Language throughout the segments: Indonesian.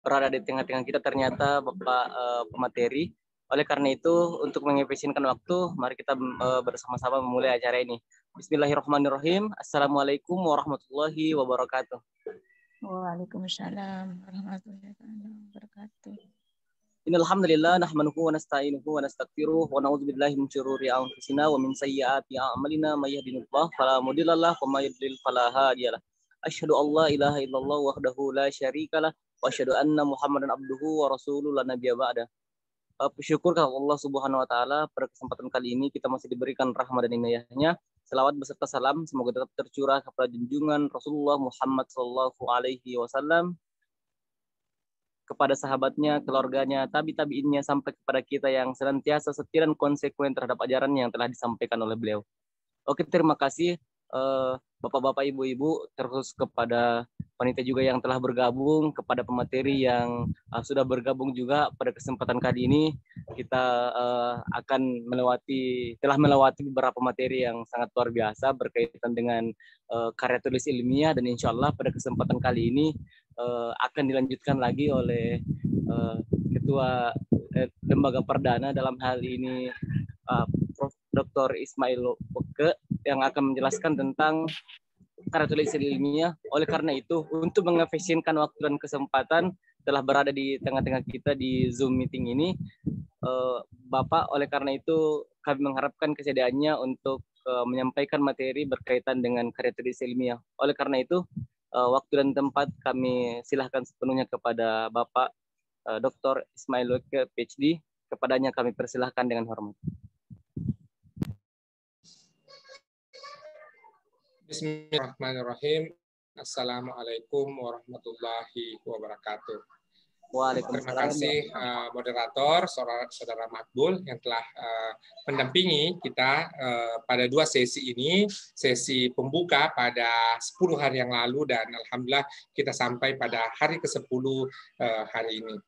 berada di tengah-tengah kita ternyata Bapak pemateri. Oleh karena itu, untuk mengefisienkan waktu, mari kita bersama-sama memulai acara ini. Bismillahirrahmanirrahim. Assalamualaikum warahmatullahi wabarakatuh. Waalaikumsalam warahmatullahi wabarakatuh. Innal hamdalillah nahmaduhu wa nasta'inuhu wa nastaghfiruh wa na'udzu billahi min syururi anfusina wa min sayyiati a'malina may yahdihillahu fala mudilla lahu wa may yudlil fala hadiyalah. Asyhadu an la ilaha illallah wahdahu la syarikalah wa asyhadu anna Muhammadan abduhu wa rasuluhu la nabiyya ba'da. Bersyukur kepada Allah Subhanahu wa taala pada kesempatan kali ini kita masih diberikan rahmat dan inayahnya. Selawat beserta salam semoga tetap tercurah kepada junjungan Rasulullah Muhammad sallallahu alaihi wasallam, kepada sahabatnya, keluarganya, tabi-tabiinnya sampai kepada kita yang senantiasa setia dan konsekuen terhadap ajaran yang telah disampaikan oleh beliau. Oke, terima kasih Bapak-bapak, Ibu-ibu, terus kepada panitia juga yang telah bergabung, kepada pemateri yang sudah bergabung juga pada kesempatan kali ini. Kita telah melewati beberapa materi yang sangat luar biasa berkaitan dengan karya tulis ilmiah, dan insya Allah pada kesempatan kali ini akan dilanjutkan lagi oleh Ketua Lembaga Perdana dalam hal ini Prof. Dr. Ismail Oke, yang akan menjelaskan tentang karya tulis ilmiah. Oleh karena itu, untuk mengefisienkan waktu dan kesempatan telah berada di tengah-tengah kita di Zoom meeting ini, Bapak, oleh karena itu kami mengharapkan kesediaannya untuk menyampaikan materi berkaitan dengan karya tulis ilmiah. Oleh karena itu, waktu dan tempat kami silahkan sepenuhnya kepada Bapak Dr. Ismail Oke, PhD. Kepadanya kami persilahkan dengan hormat. Bismillahirrahmanirrahim. Assalamualaikum warahmatullahi wabarakatuh. Terima kasih moderator, saudara Makbul yang telah mendampingi kita pada dua sesi ini, sesi pembuka pada 10 hari yang lalu, dan alhamdulillah kita sampai pada hari ke-10 hari ini.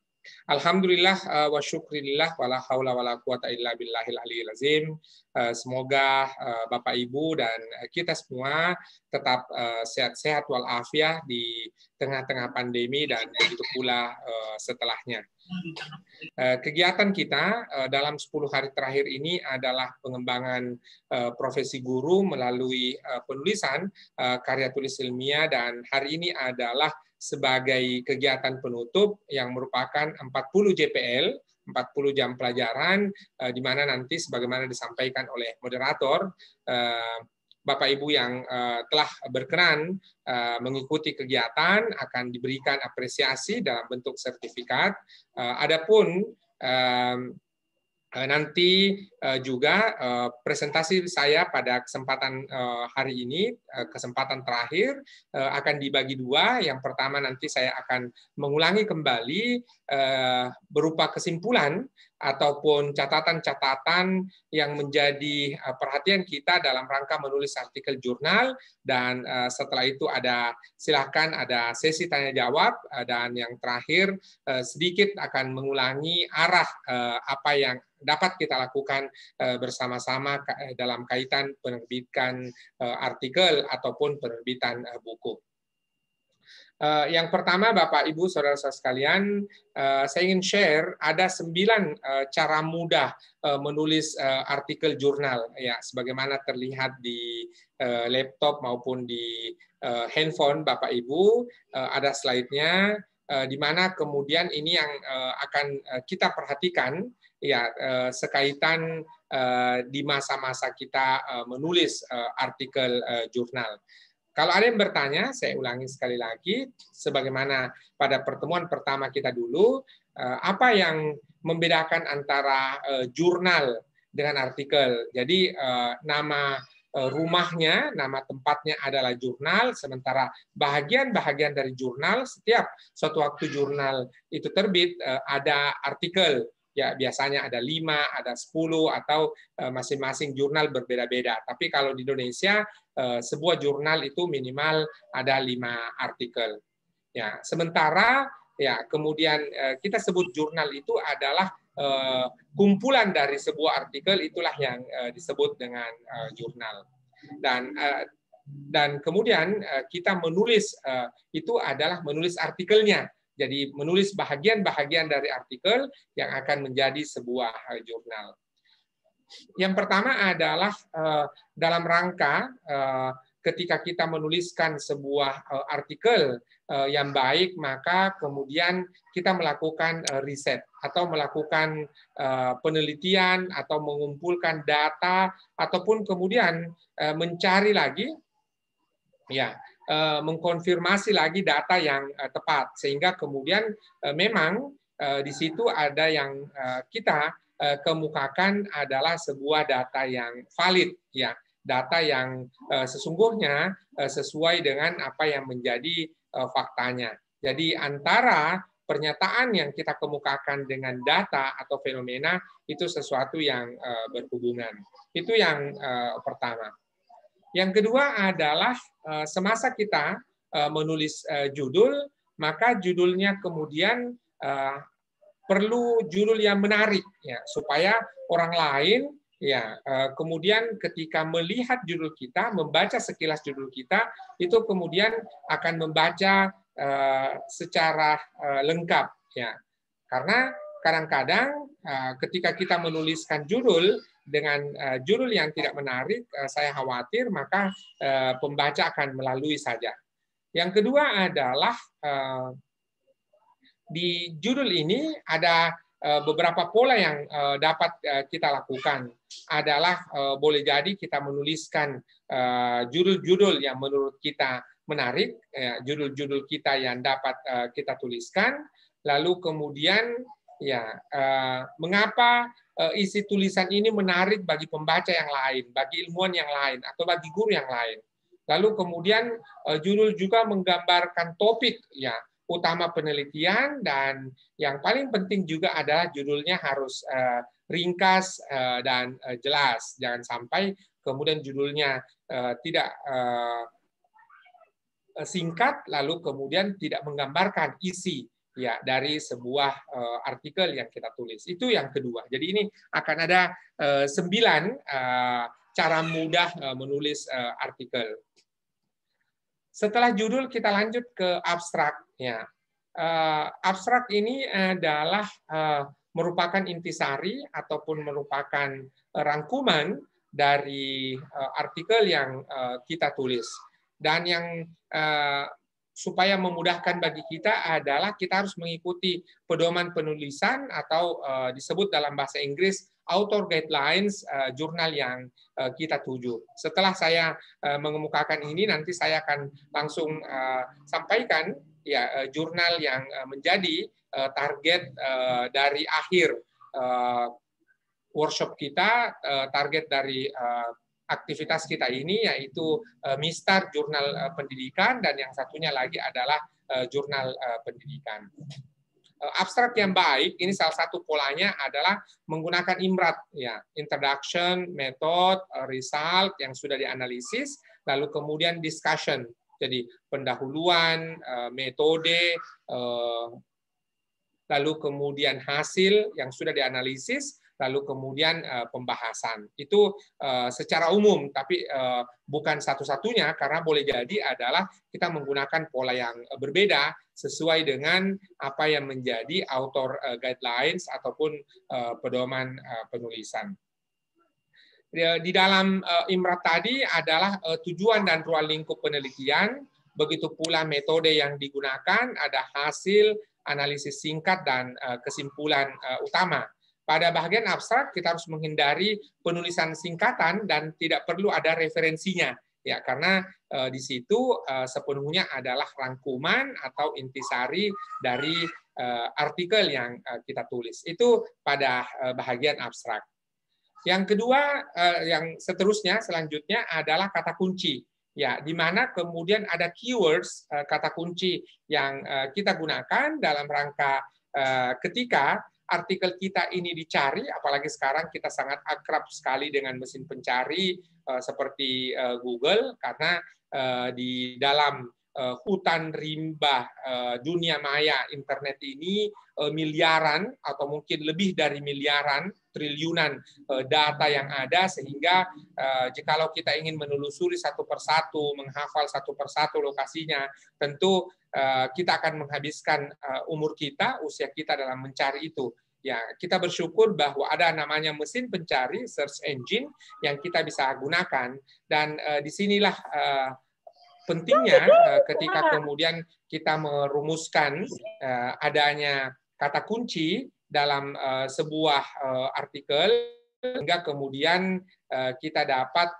Alhamdulillah wa syukrillah wala haula wala quwata illa billahil aliyil azim. Semoga Bapak Ibu dan kita semua tetap sehat-sehat walafiat di tengah-tengah pandemi dan begitu pula setelahnya. Kegiatan kita dalam 10 hari terakhir ini adalah pengembangan profesi guru melalui penulisan karya tulis ilmiah, dan hari ini adalah sebagai kegiatan penutup yang merupakan 40 JPL, 40 jam pelajaran, di mana nanti sebagaimana disampaikan oleh moderator, Bapak Ibu yang telah berkenan mengikuti kegiatan akan diberikan apresiasi dalam bentuk sertifikat. Adapun nanti juga presentasi saya pada kesempatan hari ini, kesempatan terakhir, akan dibagi dua. Yang pertama nanti saya akan mengulangi kembali berupa kesimpulan ataupun catatan-catatan yang menjadi perhatian kita dalam rangka menulis artikel jurnal, dan setelah itu silakan ada sesi tanya jawab, dan yang terakhir sedikit akan mengulangi arah apa yang dapat kita lakukan bersama-sama dalam kaitan penerbitan artikel ataupun penerbitan buku. Yang pertama, Bapak, Ibu, Saudara-saudara sekalian, saya ingin share ada 9 cara mudah menulis artikel jurnal, ya, sebagaimana terlihat di laptop maupun di handphone Bapak Ibu. Ada slide-nya, di mana kemudian ini yang akan kita perhatikan, ya, sekaitan di masa-masa kita menulis artikel jurnal. Kalau ada yang bertanya, saya ulangi sekali lagi, sebagaimana pada pertemuan pertama kita dulu, apa yang membedakan antara jurnal dengan artikel. Jadi nama rumahnya, nama tempatnya adalah jurnal, sementara bahagian-bahagian dari jurnal, setiap suatu waktu jurnal itu terbit, ada artikel. Ya, biasanya ada 5, ada 10, atau masing-masing jurnal berbeda-beda. Tapi kalau di Indonesia, sebuah jurnal itu minimal ada 5 artikel. Ya, sementara ya kemudian kita sebut jurnal itu adalah kumpulan dari sebuah artikel, itulah yang disebut dengan jurnal. Dan kemudian kita menulis itu adalah menulis artikelnya. Jadi menulis bahagian-bahagian dari artikel yang akan menjadi sebuah jurnal. Yang pertama adalah dalam rangka ketika kita menuliskan sebuah artikel yang baik, maka kemudian kita melakukan riset atau melakukan penelitian atau mengumpulkan data ataupun kemudian mencari lagi, ya, mengkonfirmasi lagi data yang tepat, sehingga kemudian memang di situ ada yang kita kemukakan adalah sebuah data yang valid, ya, data yang sesungguhnya sesuai dengan apa yang menjadi faktanya. Jadi antara pernyataan yang kita kemukakan dengan data atau fenomena itu sesuatu yang berhubungan. Itu yang pertama. Yang kedua adalah semasa kita menulis judul, maka judulnya kemudian perlu judul yang menarik, ya, supaya orang lain, ya, kemudian ketika melihat judul kita, membaca sekilas judul kita, itu kemudian akan membaca secara lengkap, ya. Karena kadang-kadang ketika kita menuliskan judul dengan judul yang tidak menarik, saya khawatir maka pembaca akan melalui saja. Yang kedua adalah di judul ini ada beberapa pola yang dapat kita lakukan. Adalah boleh jadi kita menuliskan judul-judul yang menurut kita menarik, judul-judul kita yang dapat kita tuliskan. Lalu kemudian, ya, mengapa isi tulisan ini menarik bagi pembaca yang lain, bagi ilmuwan yang lain, atau bagi guru yang lain. Lalu kemudian judul juga menggambarkan topik, ya, utama penelitian, dan yang paling penting juga adalah judulnya harus ringkas dan jelas. Jangan sampai kemudian judulnya tidak singkat lalu kemudian tidak menggambarkan isi, ya, dari sebuah artikel yang kita tulis. Itu yang kedua. Jadi ini akan ada 9 cara mudah menulis artikel. Setelah judul kita lanjut ke abstrak. Ya, abstrak ini adalah merupakan intisari ataupun merupakan rangkuman dari artikel yang kita tulis. Dan yang supaya memudahkan bagi kita adalah kita harus mengikuti pedoman penulisan atau disebut dalam bahasa Inggris author guidelines jurnal yang kita tuju. Setelah saya mengemukakan ini, nanti saya akan langsung sampaikan, ya, jurnal yang menjadi target dari akhir workshop kita, target dari aktivitas kita ini, yaitu Mistar Jurnal Pendidikan, dan yang satunya lagi adalah Jurnal Pendidikan. Abstrak yang baik, ini salah satu polanya adalah menggunakan IMRAT, ya, introduction, method, result yang sudah dianalisis, lalu kemudian discussion, jadi pendahuluan, metode, lalu kemudian hasil yang sudah dianalisis, lalu kemudian pembahasan. Itu secara umum, tapi bukan satu-satunya, karena boleh jadi adalah kita menggunakan pola yang berbeda sesuai dengan apa yang menjadi author guidelines ataupun pedoman penulisan. Di dalam IMRAT tadi adalah tujuan dan ruang lingkup penelitian, begitu pula metode yang digunakan, ada hasil, analisis singkat, dan kesimpulan utama. Pada bagian abstrak kita harus menghindari penulisan singkatan dan tidak perlu ada referensinya, ya, karena di situ sepenuhnya adalah rangkuman atau intisari dari artikel yang kita tulis. Itu pada bagian abstrak. Yang kedua, yang selanjutnya adalah kata kunci, ya, di mana kemudian ada keywords, kata kunci yang kita gunakan dalam rangka ketika artikel kita ini dicari, apalagi sekarang kita sangat akrab sekali dengan mesin pencari seperti Google, karena di dalam hutan rimba dunia maya internet ini miliaran atau mungkin lebih dari miliaran, triliunan data yang ada, sehingga jikalau kita ingin menelusuri satu persatu, menghafal satu persatu lokasinya, tentu kita akan menghabiskan umur kita, usia kita dalam mencari itu. Ya, kita bersyukur bahwa ada namanya mesin pencari, search engine, yang kita bisa gunakan, dan disinilah pentingnya ketika kemudian kita merumuskan adanya kata kunci dalam sebuah artikel, hingga kemudian kita dapat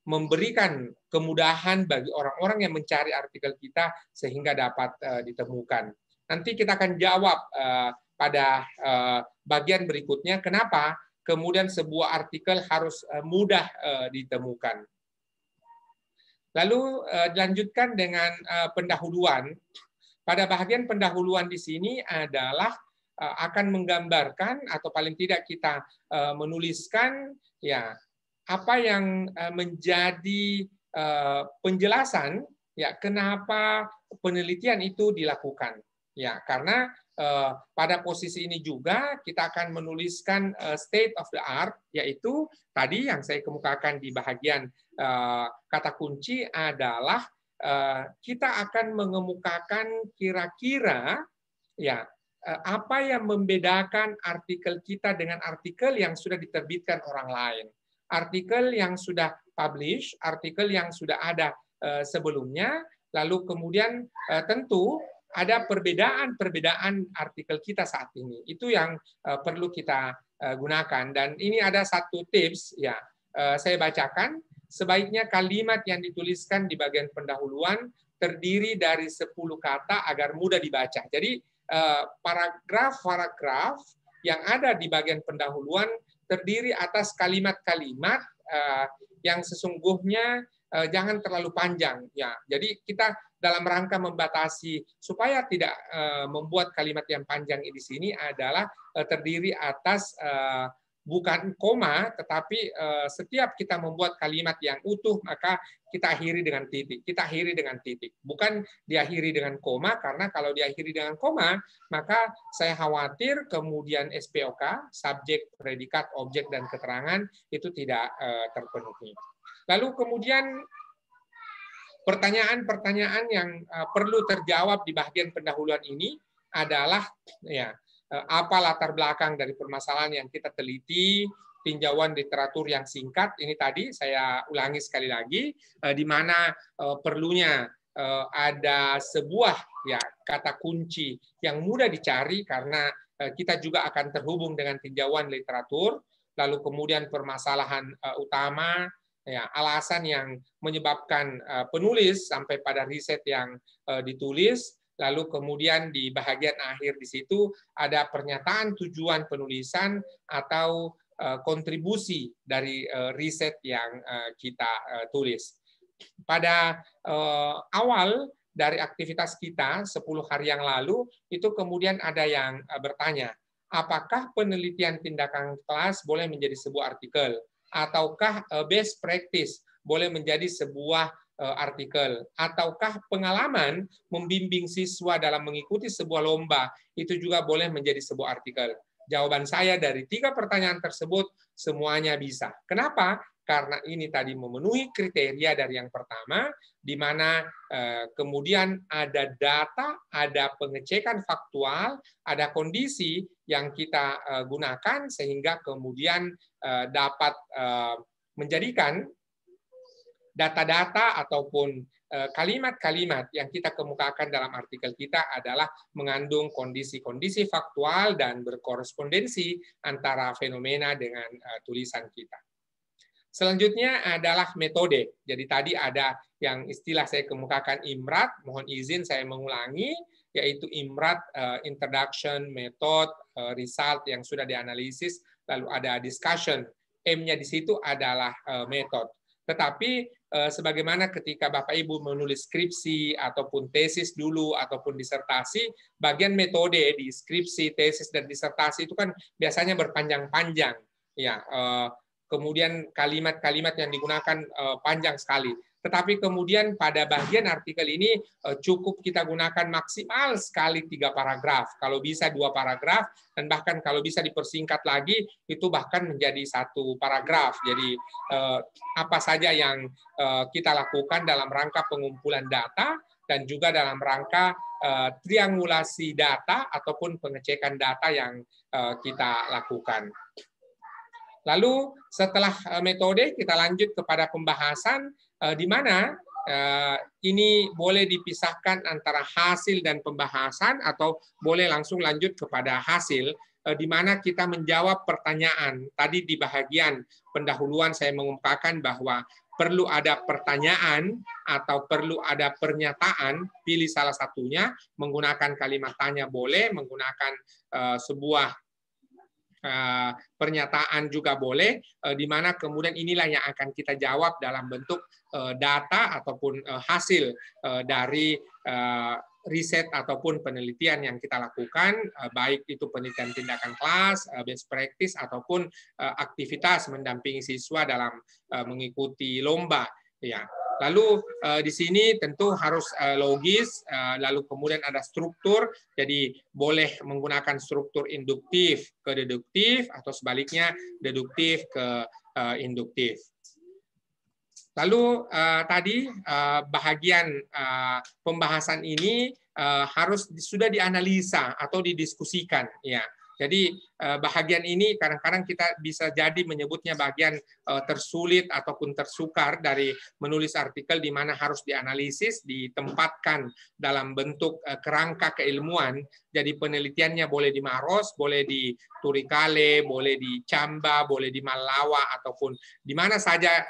memberikan kemudahan bagi orang-orang yang mencari artikel kita sehingga dapat ditemukan. Nanti kita akan jawab pada bagian berikutnya kenapa kemudian sebuah artikel harus mudah ditemukan. Lalu dilanjutkan dengan pendahuluan. Pada bagian pendahuluan di sini adalah akan menggambarkan atau paling tidak kita menuliskan ya apa yang menjadi penjelasan ya kenapa penelitian itu dilakukan. Ya, karena pada posisi ini juga kita akan menuliskan state of the art, yaitu tadi yang saya kemukakan di bagian kata kunci adalah kita akan mengemukakan kira-kira ya apa yang membedakan artikel kita dengan artikel yang sudah diterbitkan orang lain, artikel yang sudah publish, artikel yang sudah ada sebelumnya, lalu kemudian tentu ada perbedaan artikel kita saat ini. Itu yang perlu kita gunakan. Dan ini ada satu tips, ya saya bacakan. Sebaiknya kalimat yang dituliskan di bagian pendahuluan terdiri dari 10 kata agar mudah dibaca. Jadi paragraf-paragraf yang ada di bagian pendahuluan terdiri atas kalimat-kalimat yang sesungguhnya jangan terlalu panjang. Ya, jadi kita dalam rangka membatasi supaya tidak membuat kalimat yang panjang di sini adalah terdiri atas bukan koma, tetapi setiap kita membuat kalimat yang utuh maka kita akhiri dengan titik. Kita akhiri dengan titik, bukan diakhiri dengan koma, karena kalau diakhiri dengan koma maka saya khawatir kemudian SPOK, subjek, predikat, objek, dan keterangan itu tidak terpenuhi. Lalu kemudian pertanyaan-pertanyaan yang perlu terjawab di bagian pendahuluan ini adalah ya apa latar belakang dari permasalahan yang kita teliti, tinjauan literatur yang singkat. Ini tadi saya ulangi sekali lagi, di mana perlunya ada sebuah ya kata kunci yang mudah dicari karena kita juga akan terhubung dengan tinjauan literatur. Lalu kemudian permasalahan utama, ya, alasan yang menyebabkan penulis sampai pada riset yang ditulis, lalu kemudian di bagian akhir di situ ada pernyataan tujuan penulisan atau kontribusi dari riset yang kita tulis. Pada awal dari aktivitas kita 10 hari yang lalu, itu kemudian ada yang bertanya, apakah penelitian tindakan kelas boleh menjadi sebuah artikel? Ataukah best practice boleh menjadi sebuah artikel? Ataukah pengalaman membimbing siswa dalam mengikuti sebuah lomba itu juga boleh menjadi sebuah artikel? Jawaban saya dari 3 pertanyaan tersebut semuanya bisa. Kenapa? Karena ini tadi memenuhi kriteria dari yang pertama, di mana kemudian ada data, ada pengecekan faktual, ada kondisi yang kita gunakan sehingga kemudian dapat menjadikan data-data ataupun kalimat-kalimat yang kita kemukakan dalam artikel kita adalah mengandung kondisi-kondisi faktual dan berkorespondensi antara fenomena dengan tulisan kita. Selanjutnya adalah metode. Jadi tadi ada yang istilah saya kemukakan IMRAT, mohon izin saya mengulangi, yaitu IMRAT, Introduction, Method, Result yang sudah dianalisis, lalu ada Discussion. M-nya di situ adalah method. Tetapi sebagaimana ketika Bapak Ibu menulis skripsi ataupun tesis dulu ataupun disertasi, bagian metode di skripsi, tesis, dan disertasi itu kan biasanya berpanjang-panjang. Ya, kemudian kalimat-kalimat yang digunakan panjang sekali. tetapi kemudian pada bagian artikel ini cukup kita gunakan maksimal sekali 3 paragraf, kalau bisa 2 paragraf, dan bahkan kalau bisa dipersingkat lagi itu bahkan menjadi 1 paragraf. Jadi apa saja yang kita lakukan dalam rangka pengumpulan data dan juga dalam rangka triangulasi data ataupun pengecekan data yang kita lakukan. Lalu setelah metode kita lanjut kepada pembahasan di mana ini boleh dipisahkan antara hasil dan pembahasan atau boleh langsung lanjut kepada hasil di mana kita menjawab pertanyaan. Tadi di bahagian pendahuluan saya mengemukakan bahwa perlu ada pertanyaan atau perlu ada pernyataan, pilih salah satunya, menggunakan kalimat tanya boleh, menggunakan sebuah pernyataan juga boleh, di mana kemudian inilah yang akan kita jawab dalam bentuk data ataupun hasil dari riset ataupun penelitian yang kita lakukan, baik itu penelitian tindakan kelas, best practice, ataupun aktivitas mendampingi siswa dalam mengikuti lomba. Ya. Lalu di sini tentu harus logis, lalu kemudian ada struktur, jadi boleh menggunakan struktur induktif ke deduktif atau sebaliknya deduktif ke induktif. Lalu tadi bahagian pembahasan ini harus sudah dianalisa atau didiskusikan, ya. Jadi bahagian ini kadang-kadang kita bisa jadi menyebutnya bagian tersulit ataupun tersukar dari menulis artikel di mana harus dianalisis, ditempatkan dalam bentuk kerangka keilmuan. Jadi penelitiannya boleh di Maros, boleh di Turikale, boleh di Camba, boleh di Malawa, ataupun di mana saja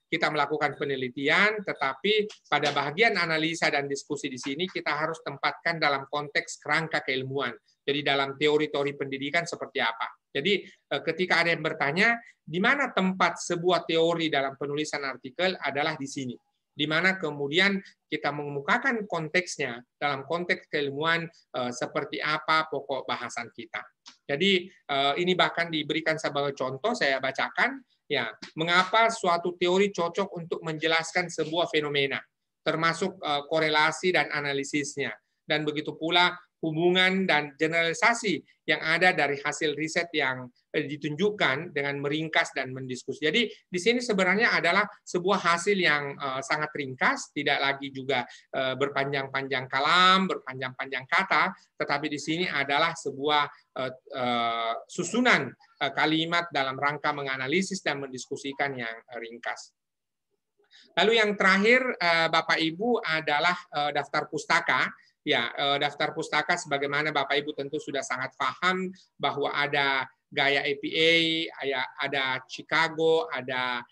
kita melakukan penelitian, tetapi pada bagian analisa dan diskusi di sini kita harus tempatkan dalam konteks kerangka keilmuan. Jadi dalam teori-teori pendidikan seperti apa. Jadi ketika ada yang bertanya, di mana tempat sebuah teori dalam penulisan artikel adalah di sini. Di mana kemudian kita mengemukakan konteksnya dalam konteks keilmuan seperti apa pokok bahasan kita. Jadi ini bahkan diberikan sebagai contoh, saya bacakan. Ya, mengapa suatu teori cocok untuk menjelaskan sebuah fenomena, termasuk korelasi dan analisisnya. Dan begitu pula hubungan dan generalisasi yang ada dari hasil riset yang ditunjukkan dengan meringkas dan mendiskusi. Jadi di sini sebenarnya adalah sebuah hasil yang sangat ringkas, tidak lagi juga berpanjang-panjang kalam, berpanjang-panjang kata, tetapi di sini adalah sebuah susunan kalimat dalam rangka menganalisis dan mendiskusikan yang ringkas. Lalu yang terakhir Bapak Ibu adalah daftar pustaka. Ya, daftar pustaka sebagaimana Bapak Ibu tentu sudah sangat paham bahwa ada Gaya APA, ada Chicago, ada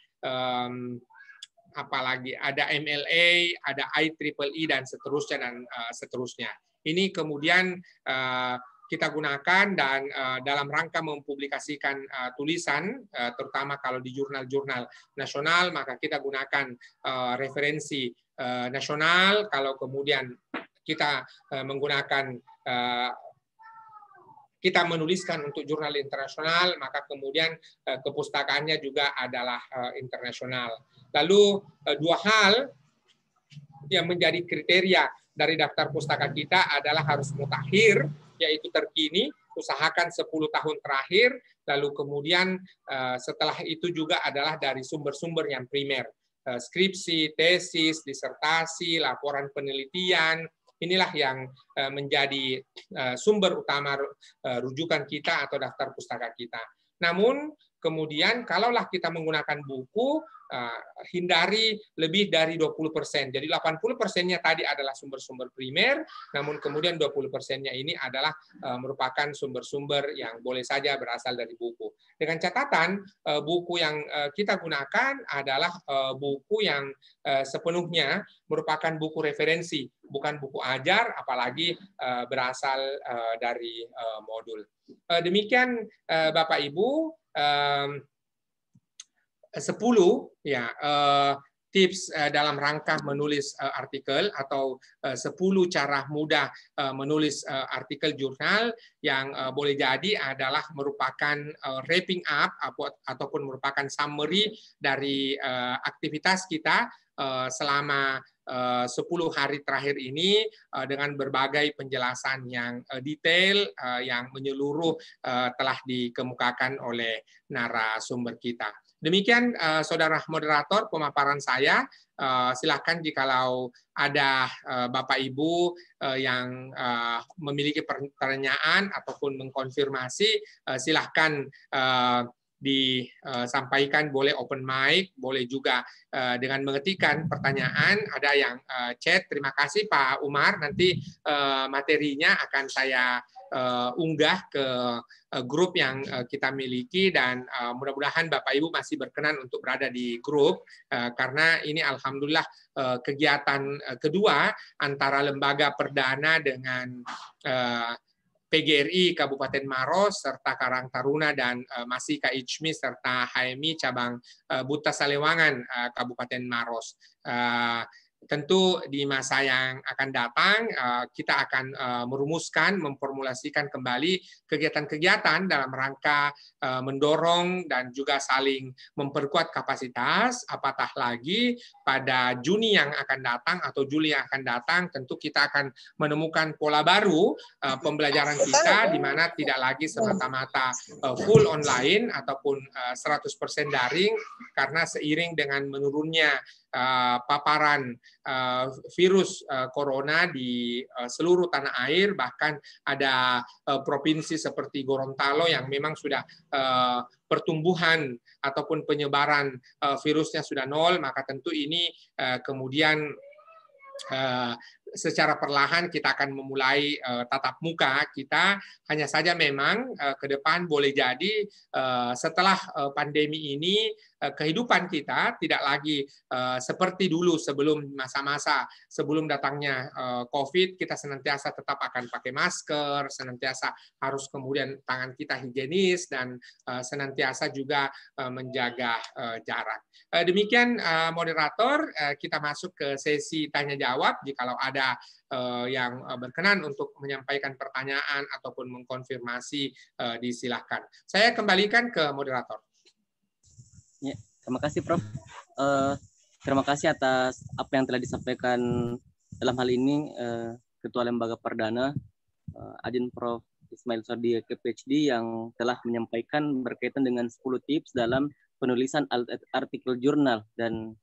apalagi ada MLA, ada IEEE dan seterusnya. Ini kemudian kita gunakan dan dalam rangka mempublikasikan tulisan, terutama kalau di jurnal-jurnal nasional, maka kita gunakan referensi nasional. Kalau kemudian kita menggunakan kita menuliskan untuk jurnal internasional, maka kemudian kepustakaannya juga adalah internasional. Lalu dua hal yang menjadi kriteria dari daftar pustaka kita adalah harus mutakhir, yaitu terkini, usahakan 10 tahun terakhir, lalu kemudian setelah itu juga adalah dari sumber-sumber yang primer, skripsi, tesis, disertasi, laporan penelitian. Inilah yang menjadi sumber utama rujukan kita atau daftar pustaka kita. Namun kemudian kalaulah kita menggunakan buku, hindari lebih dari 20%. Jadi 80%-nya tadi adalah sumber-sumber primer, namun kemudian 20%-nya ini adalah merupakan sumber-sumber yang boleh saja berasal dari buku. Dengan catatan, buku yang kita gunakan adalah buku yang sepenuhnya merupakan buku referensi, bukan buku ajar, apalagi berasal dari modul. Demikian Bapak Ibu, 10 ya tips dalam rangka menulis artikel atau 10 cara mudah menulis artikel jurnal yang boleh jadi adalah merupakan wrapping up ataupun merupakan summary dari aktivitas kita selama 10 hari terakhir ini dengan berbagai penjelasan yang detail yang menyeluruh telah dikemukakan oleh narasumber kita. Demikian saudara moderator pemaparan saya. Silakan jikalau ada Bapak Ibu yang memiliki pertanyaan ataupun mengkonfirmasi, silahkan disampaikan, boleh open mic, boleh juga dengan mengetikkan pertanyaan. Ada yang chat. Terima kasih Pak Umar, nanti materinya akan saya unggah ke grup yang kita miliki, dan mudah-mudahan Bapak Ibu masih berkenan untuk berada di grup karena ini alhamdulillah kegiatan kedua antara lembaga perdana dengan PGRI Kabupaten Maros serta Karang Taruna dan Masika Ijmi serta HMI cabang Buta Salewangan Kabupaten Maros. Tentu di masa yang akan datang kita akan merumuskan, memformulasikan kembali kegiatan-kegiatan dalam rangka mendorong dan juga saling memperkuat kapasitas. Apatah lagi pada Juni yang akan datang atau Juli yang akan datang, tentu kita akan menemukan pola baru pembelajaran kita, di mana tidak lagi semata-mata full online ataupun 100% daring, karena seiring dengan menurunnya paparan virus corona di seluruh tanah air, bahkan ada provinsi seperti Gorontalo yang memang sudah pertumbuhan ataupun penyebaran virusnya sudah nol, maka tentu ini kemudian secara perlahan kita akan memulai tatap muka kita. Hanya saja memang ke depan boleh jadi setelah pandemi ini kehidupan kita tidak lagi seperti dulu sebelum masa-masa sebelum datangnya COVID. Kita senantiasa tetap akan pakai masker, senantiasa harus kemudian tangan kita higienis, dan senantiasa juga menjaga jarak. Demikian moderator, kita masuk ke sesi tanya jawab. Jikalau ada yang berkenan untuk menyampaikan pertanyaan ataupun mengkonfirmasi, disilahkan. Saya kembalikan ke moderator. Ya, terima kasih Prof. Terima kasih atas apa yang telah disampaikan dalam hal ini Ketua Lembaga Perdana Adin Prof. Ismail Sardi PhD yang telah menyampaikan berkaitan dengan 10 tips dalam penulisan artikel jurnal, dan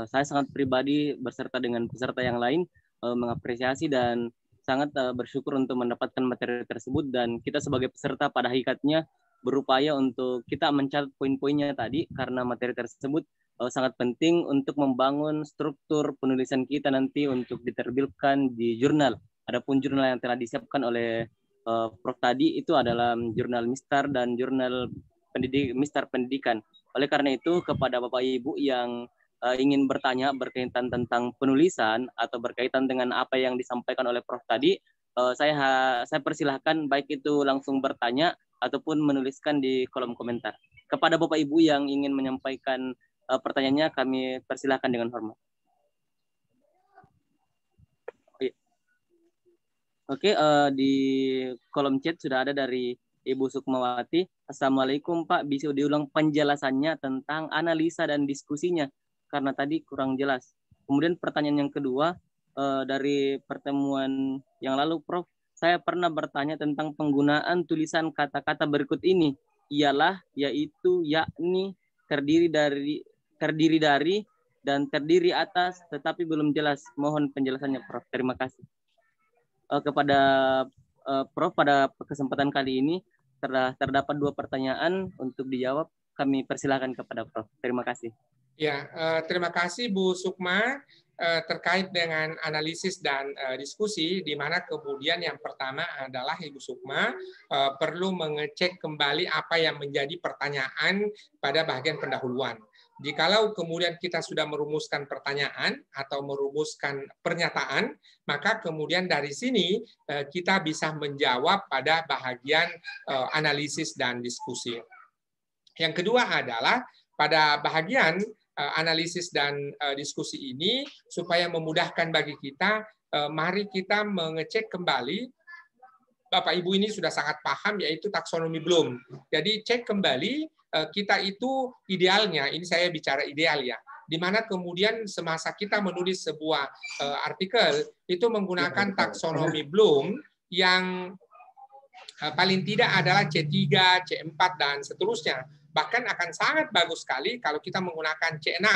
saya sangat pribadi beserta dengan peserta yang lain mengapresiasi dan sangat bersyukur untuk mendapatkan materi tersebut, dan kita sebagai peserta pada hakikatnya berupaya untuk kita mencatat poin-poinnya tadi, karena materi tersebut sangat penting untuk membangun struktur penulisan kita nanti untuk diterbitkan di jurnal. Adapun jurnal yang telah disiapkan oleh Prof tadi itu adalah jurnal Mistar dan jurnal Mistar Pendidikan. Oleh karena itu, kepada Bapak Ibu yang ingin bertanya berkaitan tentang penulisan atau berkaitan dengan apa yang disampaikan oleh Prof tadi, saya persilahkan baik itu langsung bertanya ataupun menuliskan di kolom komentar. Kepada Bapak Ibu yang ingin menyampaikan pertanyaannya, kami persilahkan dengan hormat. Oke, di kolom chat sudah ada dari Ibu Sukmawati. Assalamualaikum Pak, bisa diulang penjelasannya tentang analisa dan diskusinya, karena tadi kurang jelas. Kemudian pertanyaan yang kedua, dari pertemuan yang lalu Prof, saya pernah bertanya tentang penggunaan tulisan kata-kata berikut ini, ialah, yaitu, yakni, terdiri dari, dan terdiri atas, tetapi belum jelas. Mohon penjelasannya Prof. Terima kasih. Kepada Prof, pada kesempatan kali ini terdapat 2 pertanyaan untuk dijawab. Kami persilakan kepada Prof. Terima kasih. Ya, terima kasih Bu Sukma. Terkait dengan analisis dan diskusi, di mana kemudian yang pertama adalah Ibu Sukma perlu mengecek kembali apa yang menjadi pertanyaan pada bagian pendahuluan. Jikalau kemudian kita sudah merumuskan pertanyaan atau merumuskan pernyataan, maka kemudian dari sini kita bisa menjawab pada bagian analisis dan diskusi. Yang kedua adalah pada bagian analisis dan diskusi ini supaya memudahkan bagi kita. Mari kita mengecek kembali. Bapak Ibu ini sudah sangat paham, yaitu taksonomi Bloom. Jadi cek kembali, kita itu idealnya, ini saya bicara ideal ya, di mana kemudian semasa kita menulis sebuah artikel itu menggunakan taksonomi Bloom yang paling tidak adalah C3, C4, dan seterusnya. Bahkan akan sangat bagus sekali kalau kita menggunakan C6,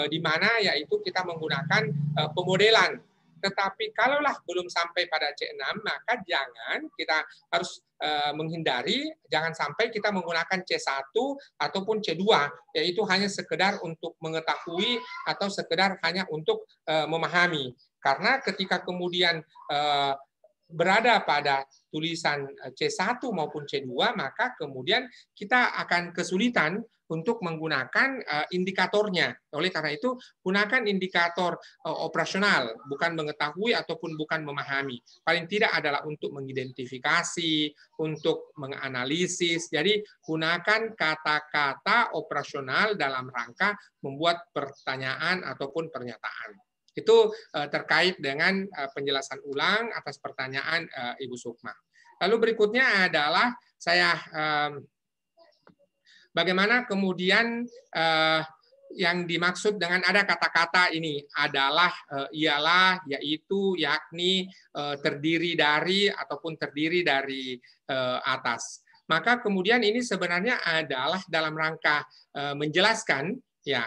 di mana yaitu kita menggunakan pemodelan. Tetapi kalaulah belum sampai pada C6, maka jangan, kita harus menghindari, jangan sampai kita menggunakan C1 ataupun C2, yaitu hanya sekedar untuk mengetahui atau sekedar hanya untuk memahami. Karena ketika kemudian berada pada tulisan C1 maupun C2, maka kemudian kita akan kesulitan untuk menggunakan indikatornya. Oleh karena itu, gunakan indikator operasional, bukan mengetahui ataupun bukan memahami. Paling tidak adalah untuk mengidentifikasi, untuk menganalisis. Jadi, gunakan kata-kata operasional dalam rangka membuat pertanyaan ataupun pernyataan. Itu terkait dengan penjelasan ulang atas pertanyaan Ibu Sukma. Lalu berikutnya adalah saya bagaimana kemudian yang dimaksud dengan ada kata-kata ini adalah ialah, yaitu, yakni, terdiri dari ataupun terdiri dari atas. Maka kemudian ini sebenarnya adalah dalam rangka menjelaskan. Ya,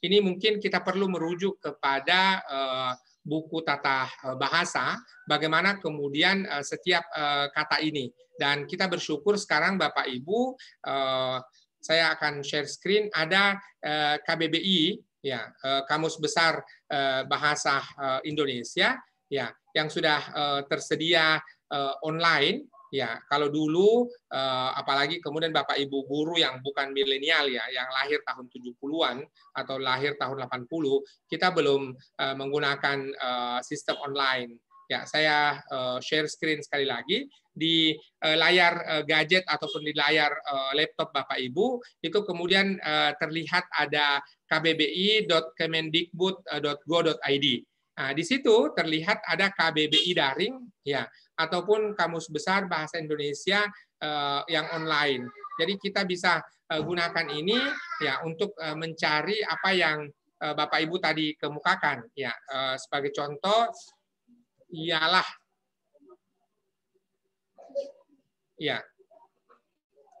ini mungkin kita perlu merujuk kepada buku tata bahasa, bagaimana kemudian setiap kata ini. Dan kita bersyukur sekarang Bapak Ibu, saya akan share screen, ada KBBI, ya, Kamus Besar Bahasa Indonesia, ya, yang sudah tersedia online. Ya, kalau dulu, apalagi kemudian Bapak Ibu guru yang bukan milenial ya, yang lahir tahun 70-an atau lahir tahun 80, kita belum menggunakan sistem online. Ya, saya share screen sekali lagi di layar gadget ataupun di layar laptop Bapak Ibu, itu kemudian terlihat ada kbbi.kemendikbud.go.id. Nah, di situ terlihat ada KBBI daring, ya, ataupun Kamus Besar Bahasa Indonesia yang online. Jadi kita bisa gunakan ini ya untuk mencari apa yang Bapak Ibu tadi kemukakan. Ya, sebagai contoh ialah, ya,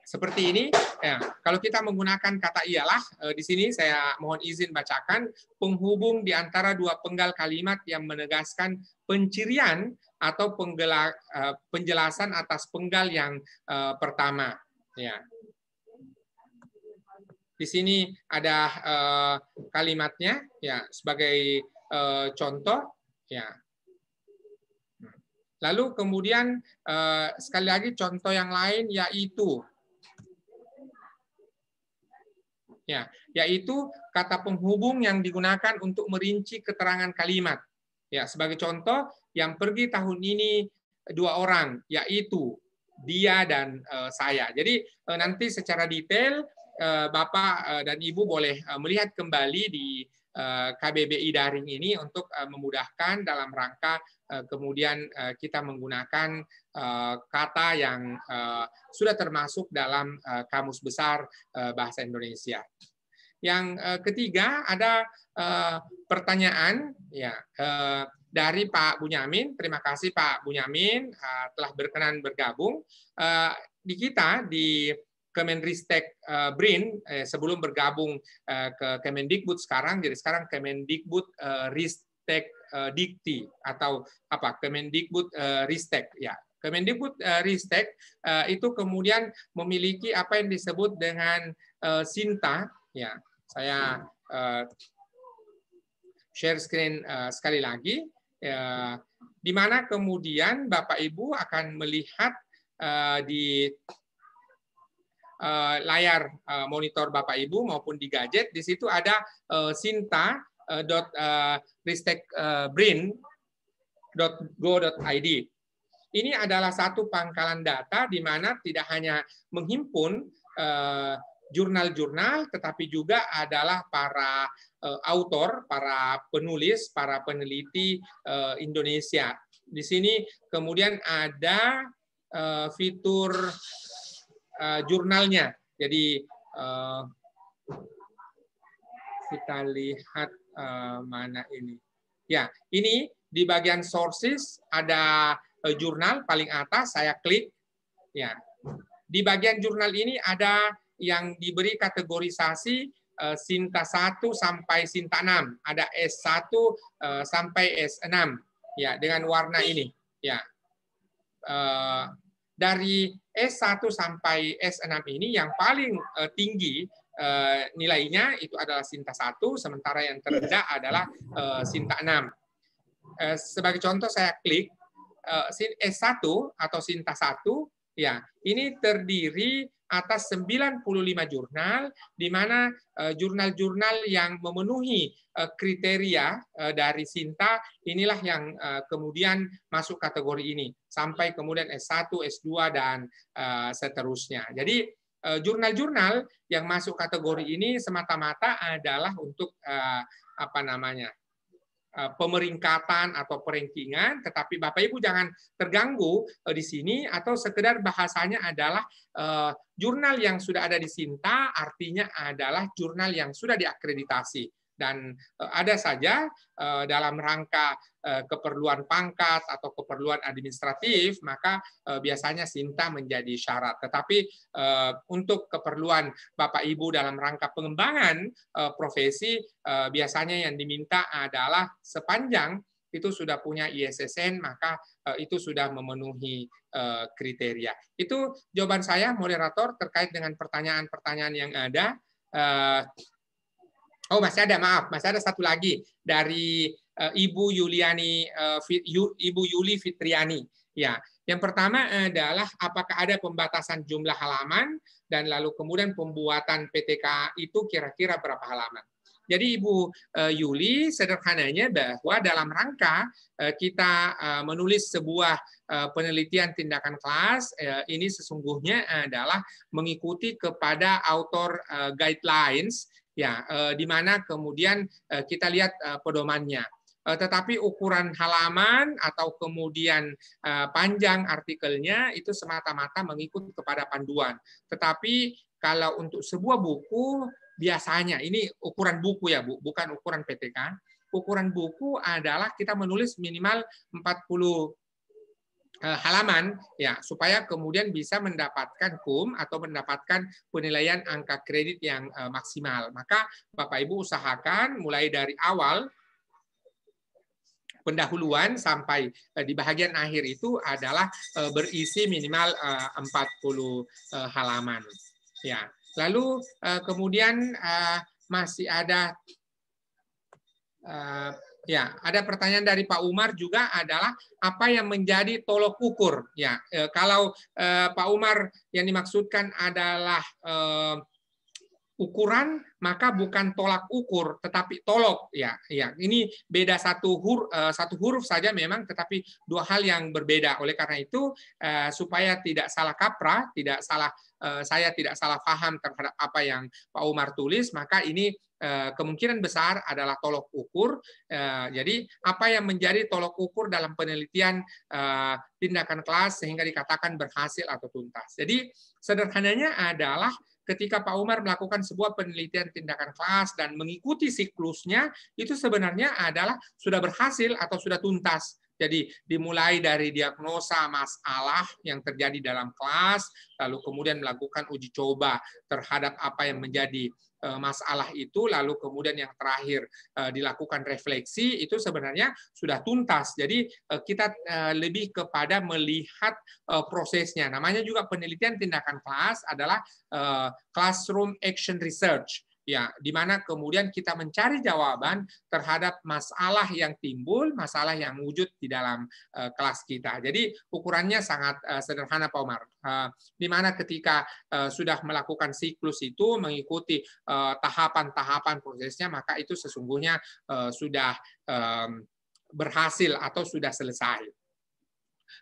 seperti ini. Ya, kalau kita menggunakan kata ialah, di sini saya mohon izin bacakan, penghubung di antara dua penggal kalimat yang menegaskan pencirian atau penjelasan atas penggal yang pertama. Ya. Di sini ada kalimatnya, ya, sebagai contoh. Ya. Lalu kemudian sekali lagi contoh yang lain yaitu, ya, yaitu kata penghubung yang digunakan untuk merinci keterangan kalimat. Ya, sebagai contoh, yang pergi tahun ini dua orang, yaitu dia dan saya. Jadi nanti secara detail Bapak dan Ibu boleh melihat kembali di KBBI daring ini untuk memudahkan dalam rangka kemudian kita menggunakan kata yang sudah termasuk dalam Kamus Besar Bahasa Indonesia. Yang ketiga ada pertanyaan, ya, dari Pak Bunyamin. Terima kasih Pak Bunyamin telah berkenan bergabung di kita di Kemenristek BRIN sebelum bergabung ke Kemendikbud sekarang. Jadi sekarang Kemendikbud Ristek Dikti atau apa, Kemendikbud Ristek, ya. Kemendikbud Ristek itu kemudian memiliki apa yang disebut dengan Sinta, ya. Saya share screen sekali lagi, di mana kemudian Bapak Ibu akan melihat di layar monitor Bapak Ibu maupun di gadget, di situ ada sinta.ristekbrin.go.id. Ini adalah satu pangkalan data di mana tidak hanya menghimpun jurnal-jurnal, tetapi juga adalah para autor, para penulis, para peneliti Indonesia. Di sini kemudian ada fitur jurnalnya. Jadi kita lihat mana ini. Ya, ini di bagian sources ada jurnal paling atas, saya klik. Ya, di bagian jurnal ini ada yang diberi kategorisasi Sinta 1 sampai Sinta 6. Ada S1 sampai S6. Ya, dengan warna ini. Ya. Dari S1 sampai S6 ini yang paling tinggi nilainya itu adalah Sinta 1, sementara yang terendah adalah Sinta 6. Sebagai contoh saya klik S1 atau Sinta 1, ya, ini terdiri atas 95 jurnal, di mana jurnal-jurnal yang memenuhi kriteria dari Sinta, inilah yang kemudian masuk kategori ini, sampai kemudian S1, S2, dan seterusnya. Jadi, jurnal-jurnal yang masuk kategori ini semata-mata adalah untuk pemeringkatan atau perankingan, tetapi Bapak Ibu jangan terganggu di sini, atau sekedar bahasanya adalah jurnal yang sudah ada di Sinta artinya adalah jurnal yang sudah diakreditasi. Dan ada saja dalam rangka keperluan pangkat atau keperluan administratif, maka biasanya Sinta menjadi syarat. Tetapi untuk keperluan Bapak Ibu dalam rangka pengembangan profesi, biasanya yang diminta adalah sepanjang itu sudah punya ISSN, maka itu sudah memenuhi kriteria. Itu jawaban saya, moderator, terkait dengan pertanyaan-pertanyaan yang ada. Oh, masih ada, maaf, masih ada satu lagi dari Ibu Yuli Fitriani. Ya, yang pertama adalah apakah ada pembatasan jumlah halaman, dan lalu kemudian pembuatan PTK itu kira-kira berapa halaman. Jadi Ibu Yuli, sederhananya bahwa dalam rangka kita menulis sebuah penelitian tindakan kelas, ini sesungguhnya adalah mengikuti kepada author guidelines, ya, di mana kemudian kita lihat pedomannya. Tetapi ukuran halaman atau kemudian panjang artikelnya itu semata-mata mengikut kepada panduan. Tetapi kalau untuk sebuah buku, biasanya ini ukuran buku ya Bu, bukan ukuran PTK. Ukuran buku adalah kita menulis minimal 40 halaman, ya, supaya kemudian bisa mendapatkan KUM atau mendapatkan penilaian angka kredit yang maksimal. Maka Bapak Ibu usahakan mulai dari awal pendahuluan sampai di bagian akhir itu adalah berisi minimal 40 halaman. Ya. Lalu kemudian masih ada ya, ada pertanyaan dari Pak Umar juga adalah apa yang menjadi tolok ukur. Ya, kalau Pak Umar yang dimaksudkan adalah ukuran, maka bukan tolak ukur, tetapi tolok. Ya, ya, ini beda satu huruf saja memang, tetapi dua hal yang berbeda. Oleh karena itu, supaya tidak salah kaprah, saya tidak salah paham terhadap apa yang Pak Umar tulis, maka ini kemungkinan besar adalah tolok ukur. Jadi apa yang menjadi tolok ukur dalam penelitian tindakan kelas sehingga dikatakan berhasil atau tuntas. Jadi sederhananya adalah ketika Pak Umar melakukan sebuah penelitian tindakan kelas dan mengikuti siklusnya, itu sebenarnya adalah sudah berhasil atau sudah tuntas. Jadi dimulai dari diagnosa masalah yang terjadi dalam kelas, lalu kemudian melakukan uji coba terhadap apa yang menjadi masalah itu, lalu kemudian yang terakhir dilakukan refleksi, itu sebenarnya sudah tuntas. Jadi kita lebih kepada melihat prosesnya. Namanya juga penelitian tindakan kelas adalah classroom action research. Ya, di mana kemudian kita mencari jawaban terhadap masalah yang timbul, masalah yang wujud di dalam kelas kita. Jadi ukurannya sangat sederhana, Pak Umar. Di mana ketika sudah melakukan siklus itu, mengikuti tahapan-tahapan prosesnya, maka itu sesungguhnya sudah berhasil atau sudah selesai.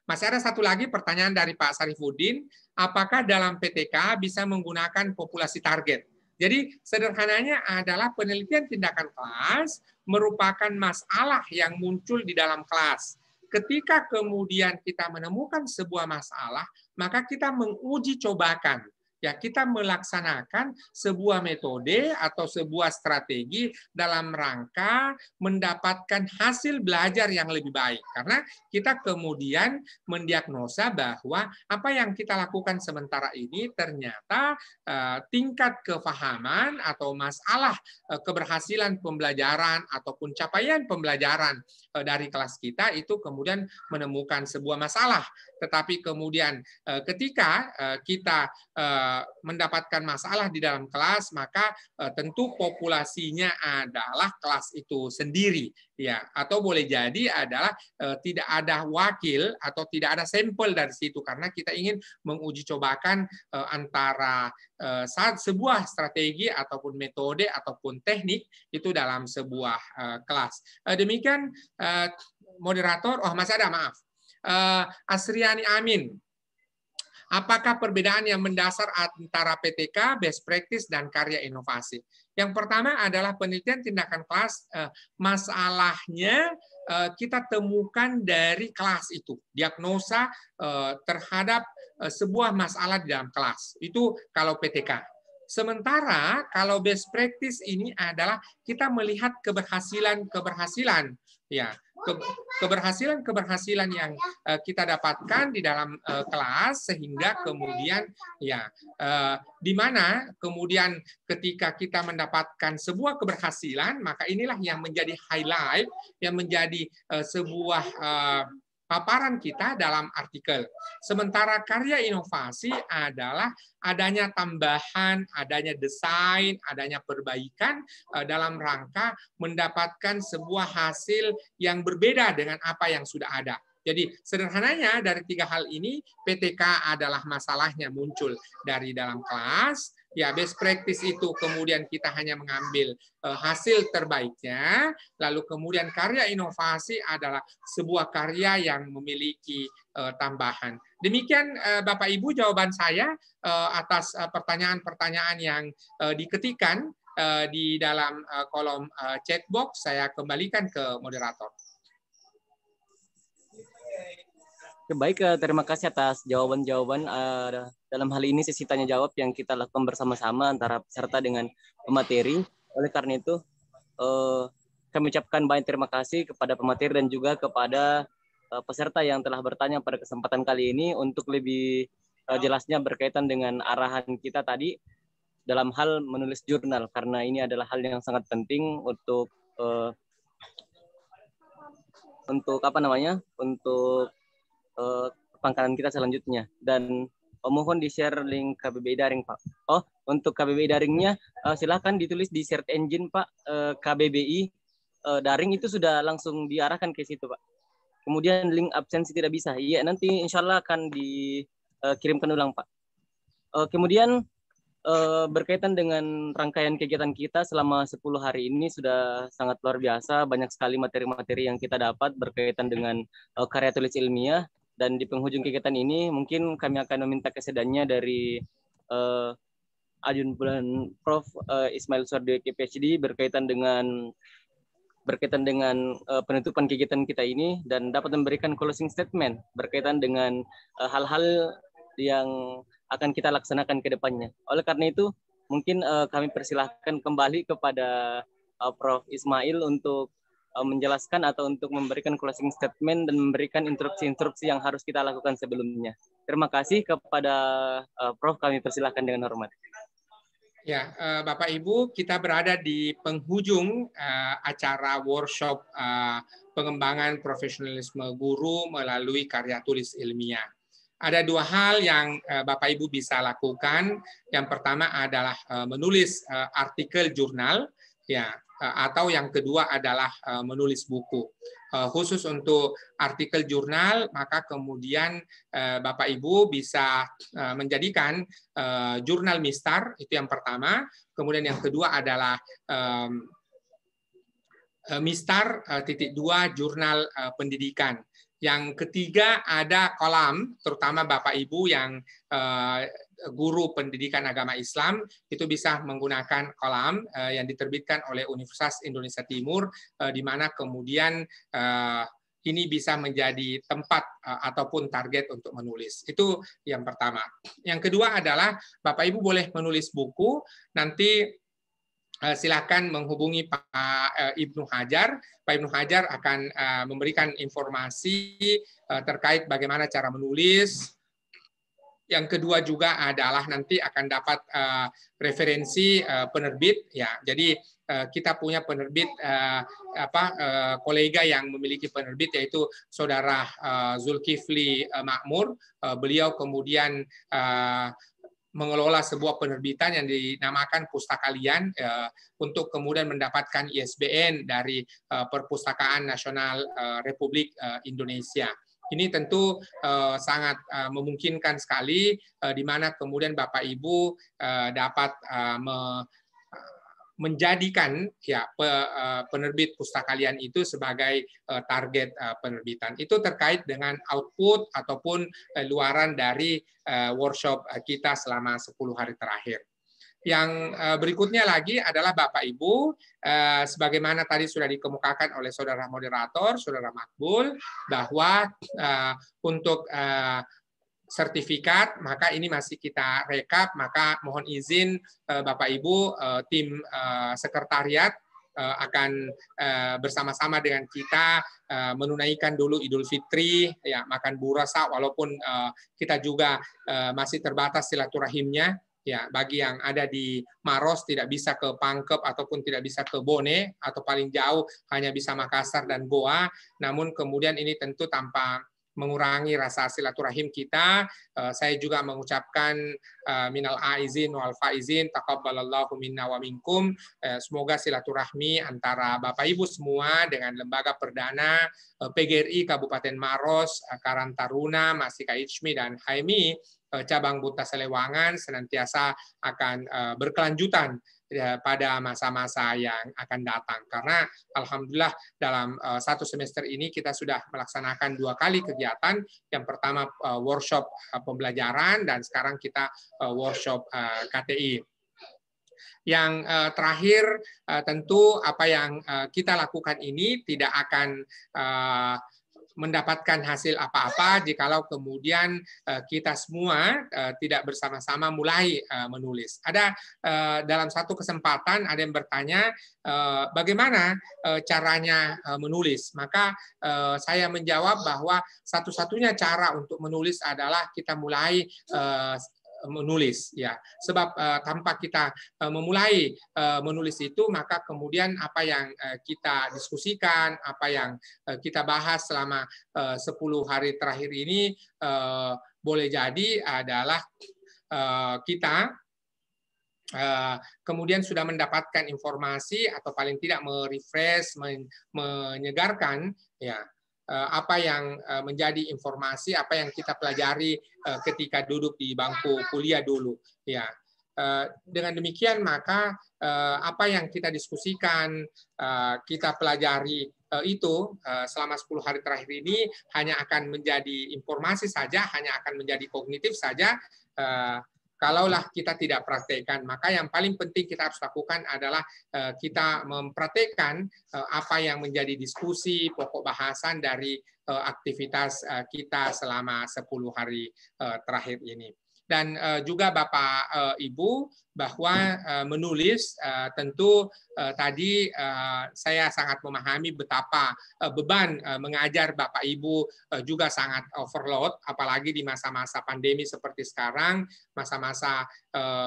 Masih ada satu lagi pertanyaan dari Pak Sarifuddin, apakah dalam PTK bisa menggunakan populasi target? Jadi sederhananya adalah penelitian tindakan kelas merupakan masalah yang muncul di dalam kelas. Ketika kemudian kita menemukan sebuah masalah, maka kita menguji cobakan. Ya, kita melaksanakan sebuah metode atau sebuah strategi dalam rangka mendapatkan hasil belajar yang lebih baik. Karena kita kemudian mendiagnosa bahwa apa yang kita lakukan sementara ini ternyata tingkat kefahaman atau masalah keberhasilan pembelajaran ataupun capaian pembelajaran dari kelas kita itu kemudian menemukan sebuah masalah. Tetapi kemudian ketika kita mendapatkan masalah di dalam kelas, maka tentu populasinya adalah kelas itu sendiri, ya. Atau boleh jadi adalah tidak ada wakil atau tidak ada sampel dari situ karena kita ingin menguji cobakan antara sebuah strategi ataupun metode ataupun teknik itu dalam sebuah kelas. Demikian moderator. Oh, masih ada, maaf. Asriani Amin. Apakah perbedaan yang mendasar antara PTK, best practice, dan karya inovasi? Yang pertama adalah penelitian tindakan kelas, masalahnya kita temukan dari kelas itu, diagnosa terhadap sebuah masalah di dalam kelas. Itu kalau PTK. Sementara kalau best practice ini adalah kita melihat keberhasilan, ya, keberhasilan yang kita dapatkan di dalam kelas sehingga kemudian ya di mana kemudian ketika kita mendapatkan sebuah keberhasilan maka inilah yang menjadi highlight, yang menjadi sebuah paparan kita dalam artikel. Sementara karya inovasi adalah adanya tambahan, adanya desain, adanya perbaikan dalam rangka mendapatkan sebuah hasil yang berbeda dengan apa yang sudah ada. Jadi sederhananya dari tiga hal ini PTK adalah masalahnya muncul dari dalam kelas. Ya, best practice itu kemudian kita hanya mengambil hasil terbaiknya, lalu kemudian karya inovasi adalah sebuah karya yang memiliki tambahan. Demikian Bapak Ibu jawaban saya atas pertanyaan-pertanyaan yang diketikkan di dalam kolom chat box. Saya kembalikan ke moderator. Baik, terima kasih atas jawaban-jawaban. Dalam hal ini sesi tanya jawab yang kita lakukan bersama-sama antara peserta dengan pemateri. Oleh karena itu, kami ucapkan banyak terima kasih kepada pemateri dan juga kepada peserta yang telah bertanya pada kesempatan kali ini untuk lebih jelasnya berkaitan dengan arahan kita tadi dalam hal menulis jurnal, karena ini adalah hal yang sangat penting untuk pangkalan kita selanjutnya. Dan mohon di-share link KBBI Daring, Pak. Oh, untuk KBBI Daringnya silakan ditulis di search engine, Pak. KBBI Daring itu sudah langsung diarahkan ke situ, Pak. Kemudian link absensi tidak bisa. Iya, nanti insya Allah akan dikirimkan ulang, Pak. Kemudian berkaitan dengan rangkaian kegiatan kita selama 10 hari ini sudah sangat luar biasa. Banyak sekali materi-materi yang kita dapat berkaitan dengan karya tulis ilmiah. Dan di penghujung kegiatan ini mungkin kami akan meminta kesedaannya dari Ajun Bulan Prof. Ismail Suardoyoke PhD berkaitan dengan penutupan kegiatan kita ini dan dapat memberikan closing statement berkaitan dengan hal-hal yang akan kita laksanakan ke depannya. Oleh karena itu, mungkin kami persilahkan kembali kepada Prof. Ismail untuk menjelaskan atau untuk memberikan closing statement dan memberikan instruksi-instruksi yang harus kita lakukan sebelumnya. Terima kasih kepada Prof. Kami persilahkan dengan hormat. Ya, Bapak Ibu, kita berada di penghujung acara workshop pengembangan profesionalisme guru melalui karya tulis ilmiah. Ada dua hal yang Bapak Ibu bisa lakukan. Yang pertama adalah menulis artikel jurnal, ya, atau yang kedua adalah menulis buku. Khusus untuk artikel jurnal, maka kemudian Bapak Ibu bisa menjadikan jurnal Mistar, itu yang pertama. Kemudian yang kedua adalah Mistar _2 jurnal pendidikan. Yang ketiga ada kolam, terutama Bapak Ibu yang guru pendidikan agama Islam itu bisa menggunakan kolam yang diterbitkan oleh Universitas Indonesia Timur, di mana kemudian ini bisa menjadi tempat ataupun target untuk menulis. Itu yang pertama. Yang kedua adalah Bapak Ibu boleh menulis buku, nanti silakan menghubungi Pak Ibnu Hajar. Pak Ibnu Hajar akan memberikan informasi terkait bagaimana cara menulis. Yang kedua juga adalah nanti akan dapat referensi penerbit, ya. Jadi kita punya penerbit kolega yang memiliki penerbit, yaitu Saudara Zulkifli Makmur. Beliau kemudian mengelola sebuah penerbitan yang dinamakan Pustakalian untuk kemudian mendapatkan ISBN dari Perpustakaan Nasional Republik Indonesia. Ini tentu sangat memungkinkan sekali di mana kemudian Bapak Ibu dapat menjadikan ya penerbit Pustakalian itu sebagai target penerbitan. Itu terkait dengan output ataupun luaran dari workshop kita selama 10 hari terakhir. Yang berikutnya lagi adalah Bapak Ibu, sebagaimana tadi sudah dikemukakan oleh Saudara Moderator, Saudara Makbul, bahwa untuk sertifikat, maka ini masih kita rekap, maka mohon izin Bapak Ibu, tim sekretariat akan bersama-sama dengan kita menunaikan dulu Idul Fitri, ya, makan burasa, walaupun kita juga masih terbatas silaturahimnya. Ya, bagi yang ada di Maros tidak bisa ke Pangkep ataupun tidak bisa ke Bone, atau paling jauh hanya bisa Makassar dan Goa. Namun kemudian ini tentu tanpa mengurangi rasa silaturahim kita. Saya juga mengucapkan minal aizin wal faizin, taqabbalallahu minna wa minkum. Semoga silaturahmi antara Bapak Ibu semua dengan Lembaga Perdana PGRI Kabupaten Maros, Karang Taruna, Masika Ichmi dan Haimi cabang Buta Selewangan senantiasa akan berkelanjutan pada masa-masa yang akan datang. Karena alhamdulillah dalam satu semester ini kita sudah melaksanakan 2 kali kegiatan. Yang pertama workshop pembelajaran dan sekarang kita workshop KTI. Yang terakhir tentu apa yang kita lakukan ini tidak akan mendapatkan hasil apa-apa jikalau kemudian kita semua tidak bersama-sama mulai menulis. Ada dalam satu kesempatan ada yang bertanya bagaimana caranya menulis. Maka saya menjawab bahwa satu-satunya cara untuk menulis adalah kita mulai menulis, ya, sebab tanpa kita memulai menulis itu, maka kemudian apa yang kita diskusikan, apa yang kita bahas selama 10 hari terakhir ini boleh jadi adalah kita kemudian sudah mendapatkan informasi atau paling tidak merefresh, menyegarkan, ya, apa yang menjadi informasi, apa yang kita pelajari ketika duduk di bangku kuliah dulu, ya. Dengan demikian maka apa yang kita diskusikan, kita pelajari itu selama 10 hari terakhir ini hanya akan menjadi informasi saja, hanya akan menjadi kognitif saja. Kalaulah kita tidak praktekkan, maka yang paling penting kita harus lakukan adalah kita mempraktekkan apa yang menjadi diskusi, pokok bahasan dari aktivitas kita selama 10 hari terakhir ini. Dan juga Bapak Ibu, bahwa menulis tentu tadi saya sangat memahami betapa beban mengajar Bapak Ibu juga sangat overload, apalagi di masa-masa pandemi seperti sekarang, masa-masa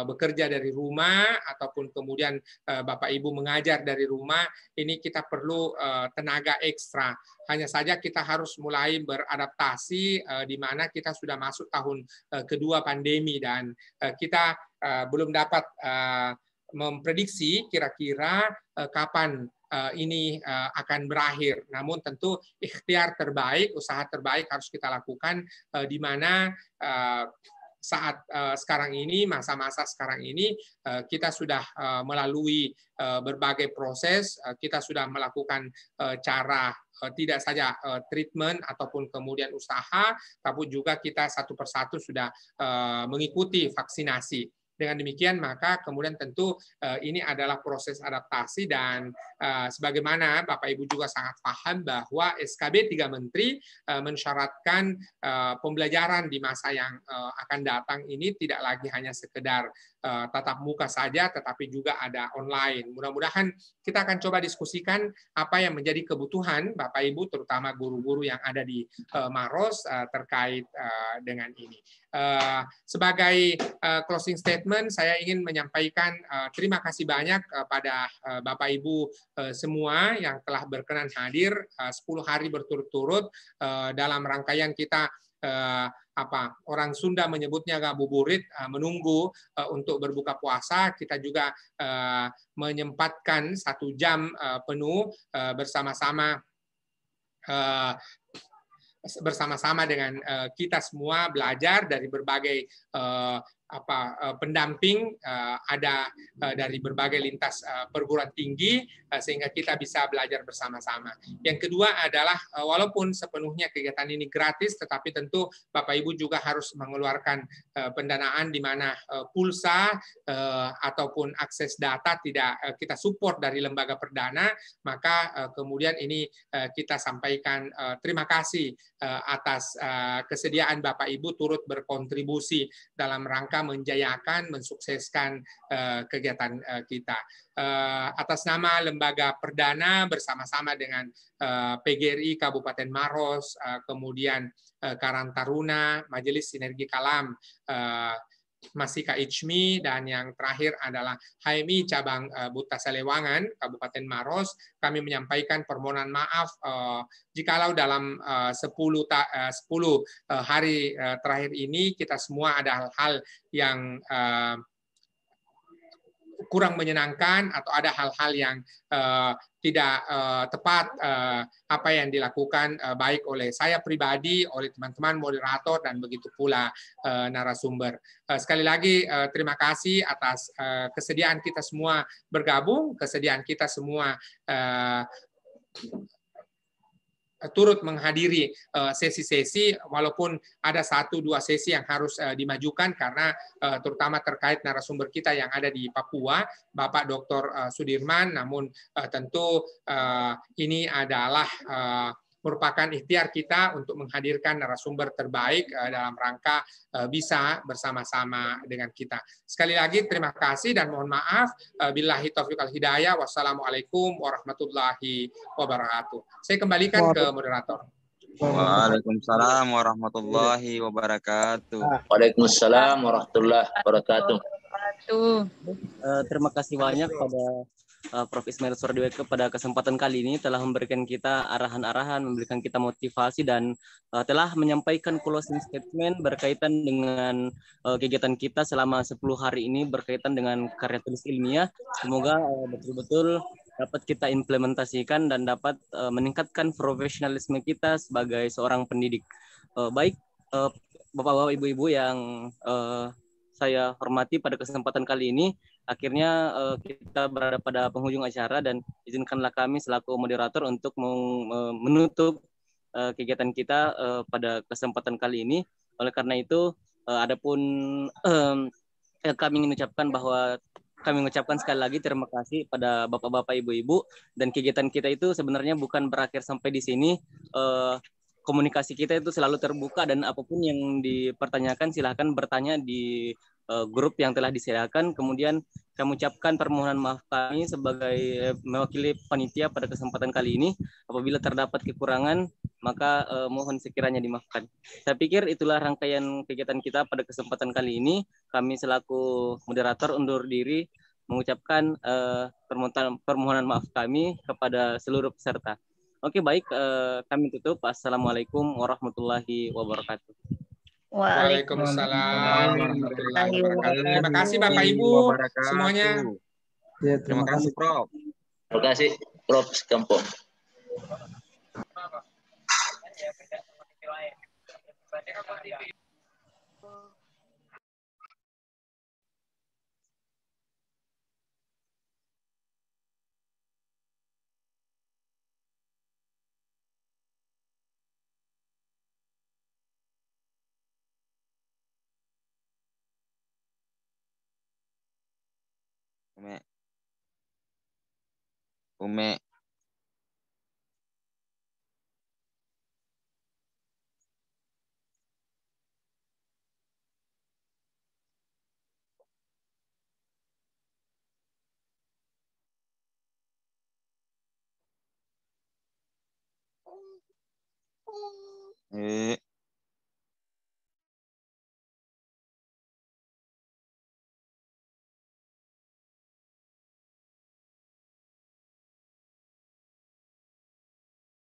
bekerja dari rumah ataupun kemudian Bapak Ibu mengajar dari rumah, ini kita perlu tenaga ekstra. Hanya saja kita harus mulai beradaptasi di mana kita sudah masuk tahun kedua pandemi dan kita belum dapat memprediksi kira-kira kapan ini akan berakhir. Namun tentu ikhtiar terbaik, usaha terbaik harus kita lakukan di mana saat sekarang ini, masa-masa sekarang ini, kita sudah melalui berbagai proses, kita sudah melakukan cara tidak saja treatment ataupun kemudian usaha, tapi juga kita satu persatu sudah mengikuti vaksinasi. Dengan demikian maka kemudian tentu ini adalah proses adaptasi dan sebagaimana Bapak Ibu juga sangat paham bahwa SKB 3 Menteri mensyaratkan pembelajaran di masa yang akan datang ini tidak lagi hanya sekedar tatap muka saja tetapi juga ada online. Mudah-mudahan kita akan coba diskusikan apa yang menjadi kebutuhan Bapak Ibu terutama guru-guru yang ada di Maros terkait dengan ini. Sebagai closing statement, saya ingin menyampaikan terima kasih banyak pada Bapak Ibu semua yang telah berkenan hadir 10 hari berturut-turut dalam rangkaian kita orang Sunda menyebutnya ngabuburit, menunggu untuk berbuka puasa. Kita juga menyempatkan 1 jam penuh bersama-sama dengan kita semua belajar dari berbagai pendamping, ada dari berbagai lintas perguruan tinggi sehingga kita bisa belajar bersama-sama. Yang kedua adalah walaupun sepenuhnya kegiatan ini gratis, tetapi tentu Bapak Ibu juga harus mengeluarkan pendanaan di mana pulsa ataupun akses data tidak kita support dari lembaga perdana, maka kemudian ini kita sampaikan terima kasih atas kesediaan Bapak Ibu turut berkontribusi dalam rangka menjayakan, mensukseskan kegiatan kita. Atas nama Lembaga Perdana bersama-sama dengan PGRI Kabupaten Maros, kemudian Karang Taruna, Majelis Sinergi Kalam, Masika Ichmi, dan yang terakhir adalah HMI Cabang Buta Salewangan, Kabupaten Maros. Kami menyampaikan permohonan maaf jikalau dalam 10 hari terakhir ini kita semua ada hal-hal yang kurang menyenangkan atau ada hal-hal yang tidak tepat apa yang dilakukan baik oleh saya pribadi, oleh teman-teman moderator, dan begitu pula narasumber. Sekali lagi terima kasih atas kesediaan kita semua bergabung, kesediaan kita semua turut menghadiri sesi-sesi, walaupun ada 1-2 sesi yang harus dimajukan karena terutama terkait narasumber kita yang ada di Papua, Bapak Dr. Sudirman, namun tentu ini adalah merupakan ikhtiar kita untuk menghadirkan narasumber terbaik dalam rangka bisa bersama-sama dengan kita. Sekali lagi terima kasih dan mohon maaf. Billahi taufiq wal hidayah. Wassalamualaikum warahmatullahi wabarakatuh. Saya kembalikan ke moderator. Waalaikumsalam warahmatullahi wabarakatuh. Waalaikumsalam warahmatullahi wabarakatuh. Terima kasih banyak pada Prof. Ismail Suradiweke pada kesempatan kali ini telah memberikan kita arahan-arahan, memberikan kita motivasi, dan telah menyampaikan closing statement berkaitan dengan kegiatan kita selama 10 hari ini berkaitan dengan karya tulis ilmiah. Semoga betul-betul dapat kita implementasikan dan dapat meningkatkan profesionalisme kita sebagai seorang pendidik. Baik, Bapak-Bapak, Ibu-Ibu yang saya hormati pada kesempatan kali ini, akhirnya kita berada pada penghujung acara dan izinkanlah kami selaku moderator untuk menutup kegiatan kita pada kesempatan kali ini. Oleh karena itu, adapun kami ingin mengucapkan sekali lagi terima kasih pada Bapak-Bapak, Ibu-Ibu, dan kegiatan kita itu sebenarnya bukan berakhir sampai di sini. Komunikasi kita itu selalu terbuka dan apapun yang dipertanyakan silahkan bertanya di grup yang telah disediakan. Kemudian kami ucapkan permohonan maaf kami sebagai mewakili panitia pada kesempatan kali ini. Apabila terdapat kekurangan maka mohon sekiranya dimaafkan. Saya pikir itulah rangkaian kegiatan kita pada kesempatan kali ini. Kami selaku moderator undur diri mengucapkan permohonan maaf kami kepada seluruh peserta. Oke, baik, kami tutup. Assalamualaikum warahmatullahi wabarakatuh. Waalaikumsalam warahmatullahi wabarakatuh. Terima kasih Bapak Ibu semuanya. Terima kasih Prof. Terima kasih Prof. Kampung. Ume. Ume. Eh.